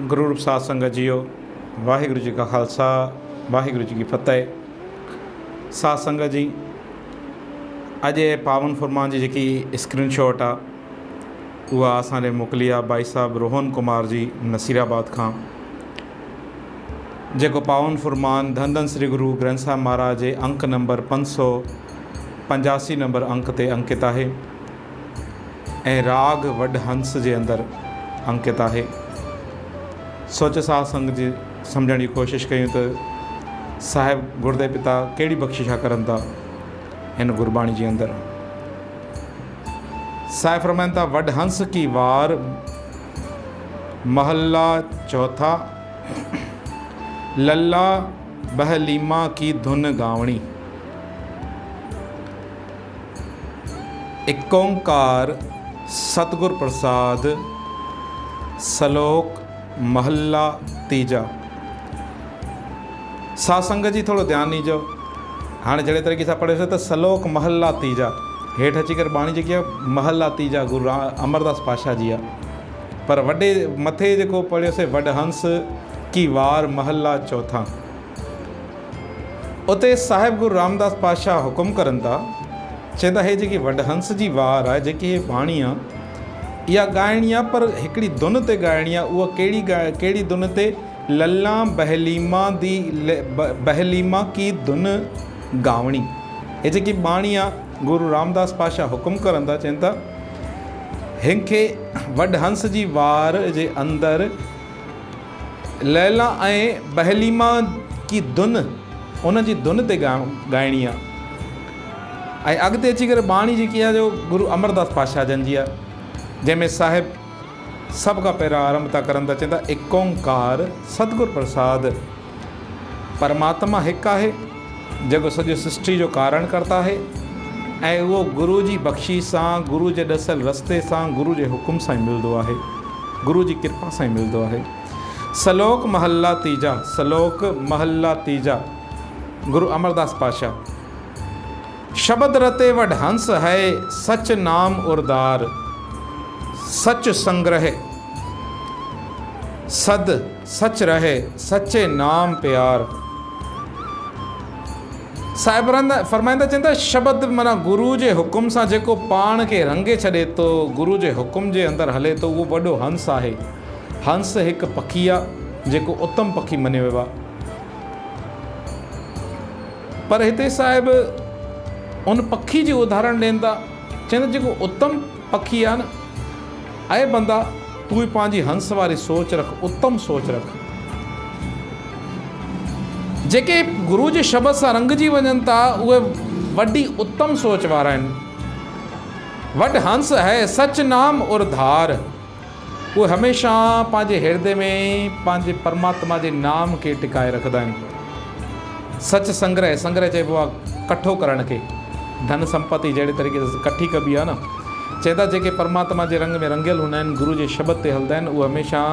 गुरु रूप साध संगत जीओ, वाहिगुरु जी का खालसा, वाहिगुरु जी की फतेह। साध संगत जी, अॼु पावन फुरमान जी जेकी स्क्रीनशॉट आहे उहा असांखे मोकिली आहे भाई साहब रोहन कुमार जी नसीराबाद खां, जेको पावन फुरमान धन धन श्री गुरु ग्रंथ साहिब महाराज जे अंक नंबर 585 नंबर अंक ते अंकित आहे ऐं राग वडहंस जे अंदरि अंकित आहे। सोच साध संग जी सम्झण जी कोशिशि कयूं त साहिब गुरुदेव पिता कहिड़ी बख़्शिशा करनि था हिन गुरबाणी जे अंदरि। साहिब फरमाइनि था, वडहंस की वार महला चौथा, लल्ला बहलीमा की धुन गावणी। एक ओंकार सतगुर प्रसाद सलोक महला तीजा। साध संगत जी थोड़ो ध्यानु ॾिजो। हाँ जड़े तरीक़े से पढ़े तो सलोक महला तीजा, हेठ अची कर बाणी जी महला तीजा गुरु अमरदास पातशाह जी आहे, पर वॾे मथे जेको पढ़ियोसीं वडहंस की वार महला चौथा, उते साहिब गुरु रामदास पातशाह हुकुम करनि था, चवनि था हे जेकी वडहंस जी वार आहे, जेकी हे बाणी आहे इहा ॻाइणी आहे, पर हिकिड़ी धुन ते ॻाइणी आहे। उहा कहिड़ी धुन ते? लल्ला बहलीमा की धुन गावणी। हे जेकी बाणी आहे गुरु रामदास पातशाह हुकुम करनि था, चवनि था हिनखे वडहंस जी वार जे अंदरि लैला ऐं बहलीमा की धुन, उन जी धुन ते ॻाइणी आहे। ऐं अॻिते अची करे बाणी जेकी आहे जो गुरु अमरदास पातशाह जन जी आहे, जंहिंमें साहिब सभ खां पहिरियां आरंभ था करनि था, चवनि था एक ओंकार सतगुर प्रसाद। परमात्मा हिकु आहे जेको सॼो सृष्टि जो कारण करता आहे ऐं उहो गुरु जी बख़्शी सां, गुरु जे ॾसल रस्ते सां, गुरु जे हुकुम सां ई मिलंदो आहे, गुरु जी कृपा सां ई मिलंदो आहे। सलोक महला तीजा, सलोक महला तीजा गुरु अमरदास पातशाह। शब्द रते वडहंस है सच नाम उरदार, सच संग्रह सद सच रहे सच्चे नाम प्यार। साहिब फरमाईंदा, चवनि था शब्द माना गुरु जे हुकुम सां जेको पाण खे रंगे छॾे थो, गुरु जे हुकुम जे अंदरि हले थो, उहो वॾो हंस आहे। हंस हिकु पखी आहे जेको उत्तम पखी मञियो वियो आहे, पर हिते साहिब उन पखी जी उदाहरण ॾियनि था, चवनि था जेको उत्तम पखी आहे न, ऐं बंदा तूं पंहिंजी हंस वारी सोच रख, उत्तम सोच रख। जेके गुरु जे शब्द सां रंगजी वञनि था उहे वॾी उत्तम सोच वारा आहिनि। वड हंस है सच नाम और धार, उहे हमेशह पंहिंजे हृदय में पंहिंजे परमात्मा जे नाम खे टिकाए रखंदा आहिनि। सच संग्रह, संग्रह चइबो आहे कठो करण खे, धन संपत्ति जहिड़े तरीक़े सां कठी कबी आहे न। चवंदा जेके परमात्मा जे रंग में रंगियल हूंदा आहिनि, गुरु जे शब्द ते हलंदा आहिनि, उहे हमेशह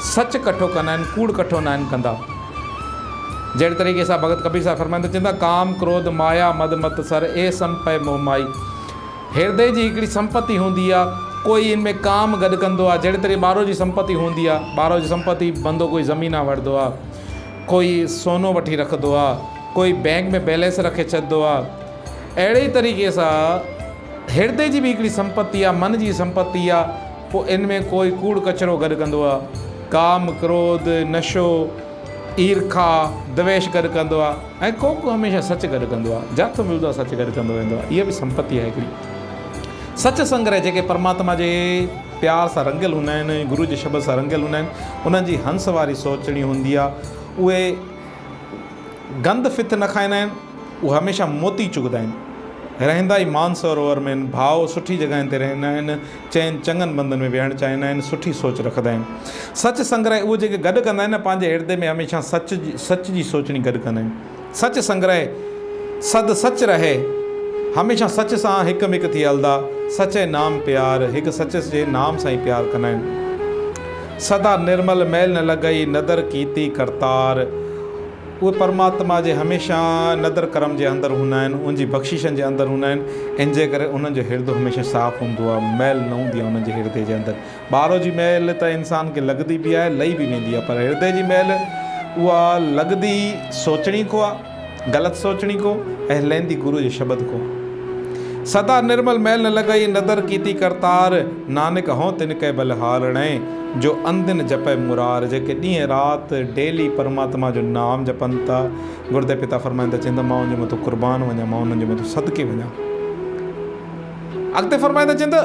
सच कठो कंदा आहिनि, कूड़ कठो न आहिनि कंदा। जहिड़े तरीक़े सां भगत कबीर साहिब फरमाईंदा, चवंदा काम क्रोध माया मद मत सर ए संपय मोहमाई। हृदय जी हिकिड़ी संपत्ति हूंदी आहे, कोई इनमें काम गॾु कंदो आहे। जहिड़े तरीक़े ॿारो जी संपत्ति हूंदी आहे, ॿारो जी संपत्ति बंदो कोई ज़मीना वठंदो आहे, कोई सोनो वठी रखंदो आहे, कोई बैंक में बैलेंस रखे छॾंदो आहे। अहिड़े ई तरीक़े सां हृदय जी बि हिकिड़ी संपत्ति आहे, मन जी संपत्ति आहे, पोइ इनमें कोई कूड़ कचिरो गॾु कंदो आहे, काम क्रोध नशो ईर्खा द्वेष गॾु कंदो आहे, ऐं को हमेशह सच गॾु कंदो आहे, जिथे मिलंदो आहे सच गॾु कंदो वेंदो आहे। इहा बि संपत्ति आहे हिकिड़ी। सच संग्रह जेके परमात्मा जे प्यार सां रंगियल हूंदा आहिनि, गुरु जे शब्द सां रंगियल हूंदा आहिनि, उन्हनि जी हंस वारी सोचणी हूंदी आहे। उहे गंद फिथ न खाईंदा आहिनि, उहे हमेशह मोती चुगंदा आहिनि, रहंदा ई मानसरोवर में, भाव सुठी जॻहियुनि ते रहंदा आहिनि, चङनि बंधनि में विहणु चाहींदा आहिनि, सुठी सोच रखंदा आहिनि। सच संग्रह उहे जेके गॾु कंदा आहिनि न, पंहिंजे हृदय में हमेशह सच जी सोचणी गॾु कंदा आहिनि। सच संग्रह सद सच रहे, हमेशह सच सां हिकु मिक थी हलंदा, सचे नाम प्यार, हिकु सच जे नाम सां ई प्यार कंदा आहिनि। सदा निर्मल मैल न लॻई नदर कीती करतार, उहे परमात्मा जे हमेशह नदर करम जे अंदरि हूंदा आहिनि, उनजी बख़्शिशनि जे अंदरि हूंदा आहिनि। इन जे करे उन्हनि जो हिर्दो हमेशह साफ़ु हूंदो आहे, मैल न हूंदी आहे उन्हनि जे हिर्दे जे अंदरि। ॿाहिरो जी मैल त इंसान खे लॻंदी बि आहे, लही बि वेंदी आहे, पर हिर्दे जी मैल उहा लॻंदी सोचणी को आहे, ग़लति सोचणी को, ऐं लहंदी गुरू जे शब्द को। सदा निर्मल मैल न लॻई नदर कीती करतार, नानक हों तिन कै बलहारणै, जो अंदिन जपै मुरार। जेके ॾींहं राति डेली परमात्मा जो नाम जपनि था, गुरुदेव पिता फरमाइनि था, चवंदा मां उनजे मथां क़ुर्बान वञा, मां उन्हनि जे मथां सदके वञा। अॻिते फरमाइनि था, चवंदा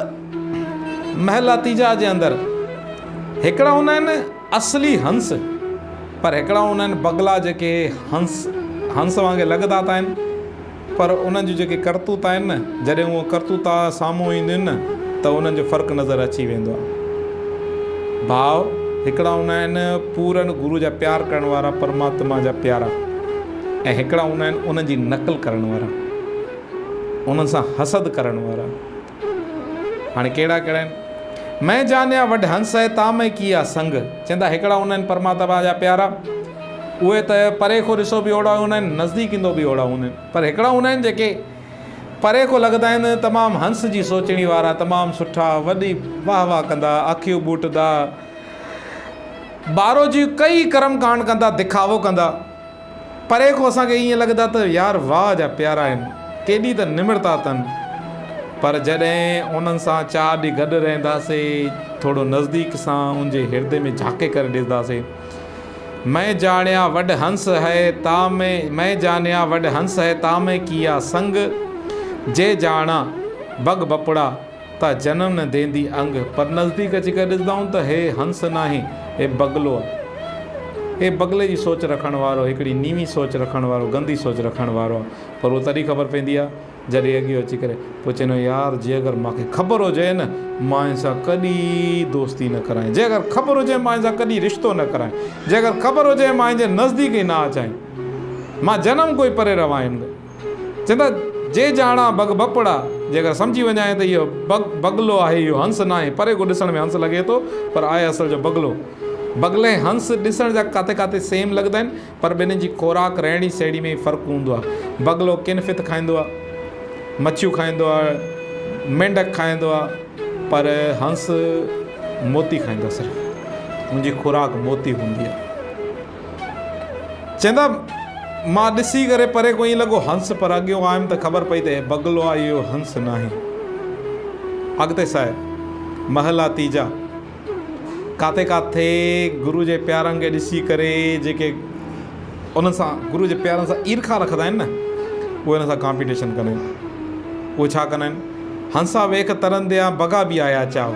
महला तीजा जे अंदरि हिकिड़ा हूंदा आहिनि असली हंस, पर हिकिड़ा हूंदा आहिनि बगला जेके हंस वांगुरु लॻंदा त आहिनि, पर उन्हनि जूं जेके करतूत आहिनि न, जॾहिं उहो करतूता साम्हूं ईंदियूं आहिनि न, त उन्हनि जो फ़र्क़ु नज़र अची वेंदो आहे। भाव हिकिड़ा हूंदा आहिनि पूरनि गुरू जा प्यार करण वारा, परमात्मा जा प्यारा, ऐं हिकिड़ा हूंदा आहिनि उन्हनि जी नक़ल करण वारा, उन्हनि सां हसद करण वारा। हाणे कहिड़ा कहिड़ा आहिनि? मैं जानिया वॾ हंस है ताम किया संग। चवंदा हिकिड़ा हूंदा आहिनि परमात्मा जा प्यारा, उहे त परे खां ॾिसो बि ओड़ा हूंदा आहिनि, नज़दीक ईंदो बि ओड़ा हूंदा आहिनि, पर हिकिड़ा हूंदा आहिनि जेके परे खां लॻंदा आहिनि तमामु हंस जी सोचणी वारा, तमामु सुठा, वॾी वाह वाह कंदा, अखियूं ॿूटंदा, ॿारो जी कई कर्म कांड कंदा, दिखावो कंदा। परे खां असांखे ईअं लॻंदा त यार वाह जा प्यारा आहिनि, केॾी त निमिरता अथनि, पर जॾहिं उन्हनि सां 4 ॾींहं गॾु रहंदासीं, थोरो नज़दीक सां उनजे हिर्दे में झाके करे ॾिसंदासीं। मैं जानिया वॾ हंस है तामे, मैं जानिया वॾ हंस है तामे किया संग, जे जाना बग बपड़ा ता जनम न देंदी अंग। पर नज़दीक अची करे ॾिसंदा आहियूं त हे हंस न आहे, हे बगलो आहे। हे बगले जी सोच रखण वारो, हिकिड़ी नीवी सोच रखण वारो, गंदी सोच रखण वारो आहे। पर उहो तॾहिं ख़बर पवंदी आहे जॾहिं अॻियो अची करे पोइ चवंदो यार, जे अगरि मूंखे ख़बर हुजे न, मां इन सां कॾहिं दोस्ती न करायां, जे अगरि ख़बर हुजे मां इन सां कॾहिं रिश्तो न करायां, जे अगरि ख़बर हुजे मां इन जे नज़दीक ई न अचां, मां जनम कोई परे रवां। चवंदा जे जाणा बग बपड़ा, जे अगरि सम्झी वञाए त इहो बगलो आहे, इहो हंस न आहे, परे को ॾिसण में हंस लॻे थो, पर आहे असल जो बगलो। बगले हंस ॾिसण जा काथे काथे सेम लॻंदा आहिनि, पर ॿिन्हिनि जी खोराक रहणी सहणी में फ़र्क़ु हूंदो आहे। बगलो किनफित खाईंदो आहे, मच्छियूं खाईंदो आहे, मेंढक खाईंदो आहे, पर हंस मोती खाईंदो आहे, सिर्फ़ु मुंहिंजी खुराक मोती हूंदी आहे। चवंदा मां ॾिसी करे परे को ईअं लॻो हंस, पर अॻियो आयुमि त ख़बर पई त बगलो आहे, इहो हंस न आहे। अॻिते साहिब महला तीजा, काथे काथे गुरू जे प्यारनि खे ॾिसी करे जेके उन्हनि सां गुरू जे प्यारनि सां ईर्खा रखंदा आहिनि न, उहे हिन सां कॉम्पिटिशन कंदा आहिनि। उहे छा कंदा आहिनि? हंसा वेख तरंदिया बगा बि आया चाओ।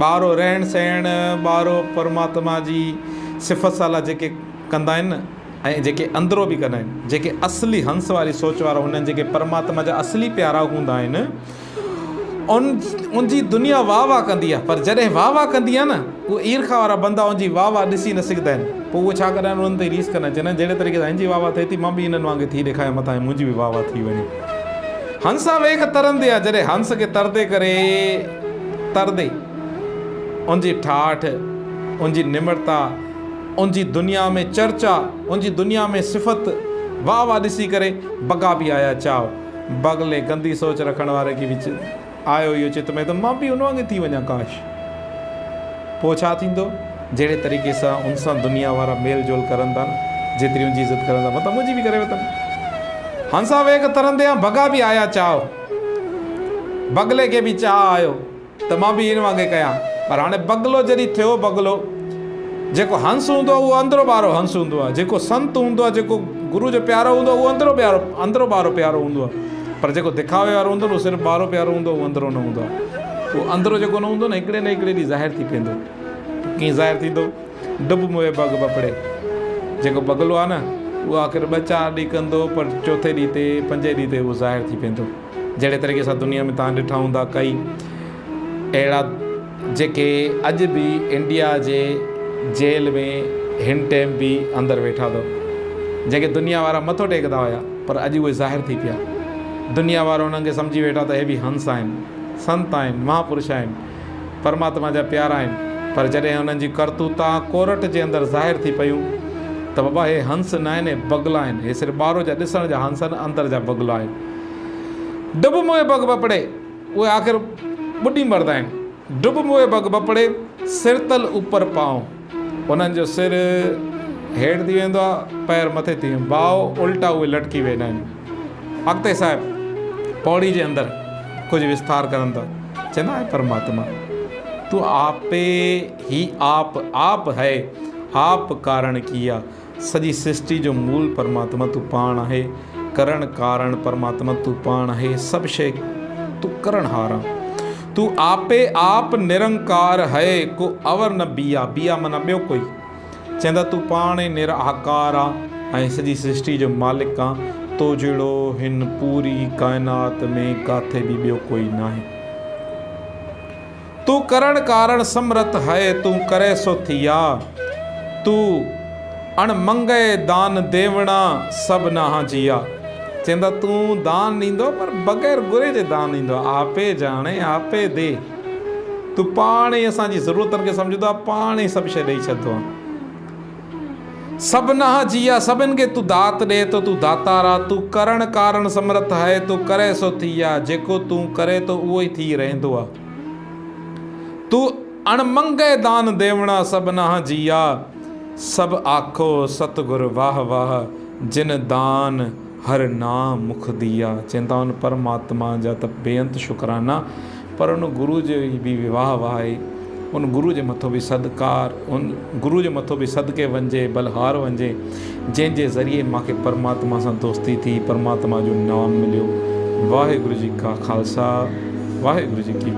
ॿारो रहण सहण, ॿारो परमात्मा जी सिफ़त साला जेके कंदा आहिनि न, ऐं जेके अंदरो बि कंदा आहिनि, जेके असली हंस वारी सोच वारा हूंदा आहिनि, जेके परमात्मा जा असली प्यारा हूंदा आहिनि, उनजी दुनिया वाह वाह कंदी आहे। पर जॾहिं वाह वाह कंदी आहे न, उहे ईर्खा वारा बंदा उनजी वाह वाह ॾिसी न सघंदा आहिनि। पोइ उहे छा कंदा आहिनि? उन्हनि ते रीस कंदा आहिनि, चवंदा आहिनि जहिड़े तरीक़े सां हिनजी वाह वाह थिए थी, मां बि हिननि वांगुरु थी ॾेखारियां मथां, मुंहिंजी बि वाह वाह थी वञे। हंसा वेख तरंदे आहे, जॾहिं हंस खे तरदे करे तरदे उनजी ठाठ, उनजी निमरता, उनजी दुनिया में चर्चा, उनजी दुनिया में सिफ़त वाह वाह ॾिसी करे बगा बि आया चाओ। बगले गंदी सोच रखण वारे खे बि आयो इहो चित में त मां बि उन वांगुरु थी वञा काश। पोइ छा थींदो? जहिड़े तरीक़े सां उन सां दुनिया वारा मेल जोल करनि था न, जेतिरी उनजी इज़त करनि था, मतिलबु मुंहिंजी बि करे वठनि। हंसा वेख तरंदे आहे बगा बि आया चाओ, बगले खे बि चाह आयो त मां बि इन वांगुरु कयां। पर हाणे बगलो जॾहिं थियो, बगलो जेको हंस हूंदो आहे उहो अंदरो ॿारो हंस हूंदो आहे, जेको संत हूंदो आहे, जेको गुरू जो प्यारो हूंदो आहे, उहो अंदरो ॿारो प्यारो हूंदो आहे। पर जेको दिखावे वारो हूंदो न, उहो सिर्फ़ु ॿारो प्यारो हूंदो, उहो अंदरो न हूंदो आहे। उहो अंदरो जेको न हूंदो न, हिकिड़े न हिकिड़े ॾींहुं ज़ाहिर थी पवंदो। कीअं ज़ाहिर थींदो? डुब मुए बग बपड़े। जेको बगलो आहे न, उहो आख़िर 2-4 ॾींहं कंदो, पर चौथे ॾींहं ते 5 ॾींहं ते उहो ज़ाहिर थी पवंदो। जहिड़े तरीक़े सां दुनिया में तव्हां ॾिठा हूंदा कई अहिड़ा जेके अॼु बि इंडिया जे जेल में हिन टाइम बि अंदरि वेठा अथव, जेके दुनिया वारा मथो टेकंदा हुया, पर अॼु उहे ज़ाहिर थी पिया। दुनिया वारा उन्हनि खे सम्झी वेठा त हे बि हंस आहिनि, संत आहिनि, महापुरुष आहिनि, परमात्मा जा प्यारा आहिनि। पर जॾहिं हुननि जी करतूता कोरट जे अंदरि ज़ाहिर थी पियूं, त बाबा हे हंस न आहिनि, बगला आहिनि, हे सिर्फ़ु ॿाहिरो जा ॾिसण जा हंस आहिनि, अंदर जा बगला आहिनि। डुब मोए बग बपड़े, उहे आख़िर ॿुॾी मरदा आहिनि। डुब मोए बग बपड़े, सिर तल ऊपर पाऊं, उन्हनि जो सिर हेठि थी वेंदो आहे, पैर मथे थी वेंदो, बाह उल्टा उहे लटकी वेंदा आहिनि। अॻिते साहिबु पौड़ी जे अंदरि कुझु विस्तार करनि था, चवंदा आहे परमात्मा तू आपे ही आप है, आप कारण किया, सॼी सृष्टि जो मूल परमात्मा तू पाण आहे, करण कारण परमात्मा तू पाण आहे, सभु शइ तू करण हार आहे। तू आपे आप निरंकार है, को अवर न बिया, बिया माना ॿियो कोई, चवंदा तू पाण ई निराकार आहे ऐं सॼी सृष्टि जो मालिक आहे, तो जहिड़ो हिन पूरी काइनात में काथे बि ॿियो कोई न आहे। तू करण कारण समर्थ है, तू करे सो थिया, तू अणमंगे दान देवणा सभु नाहा जिया, चवंदा तूं दान ॾींदो पर बग़ैर घुरे जे दान ॾींदो, आपे जाणे आपे दे, तू पाण ई असांजी ज़रूरतनि खे सम्झंदो आहे, पाण ई सभु शइ ॾेई छॾंदो आहे। सभु नाहा जिया, सभिनि खे तू दात ॾे थो, तू दातार आहे, तू करण कारण समर्थ आहे, तू करे सो थिया, जेको तू करे थो उहो ई थी रहंदो आहे। तू अणमंगे दान देवणा सभु नाहा जिया, सभु आखो सतगुरु वाह वाह, जिन दान हर नाम मुख दिया, चवंदा उन परमात्मा जा त बेअंत शुकराना, पर उन गुरु जो बि वाह वाह आहे, उन गुरु जे मथां बि सदकार, उन गुरु जे मथां बि सदके वञे, बलहार वञे, जंहिंजे ज़रिए मूंखे परमात्मा सां दोस्ती थी, परमात्मा जो नाम मिलियो। वाहिगुरु जी का खालसा, वाहिगुरु जी की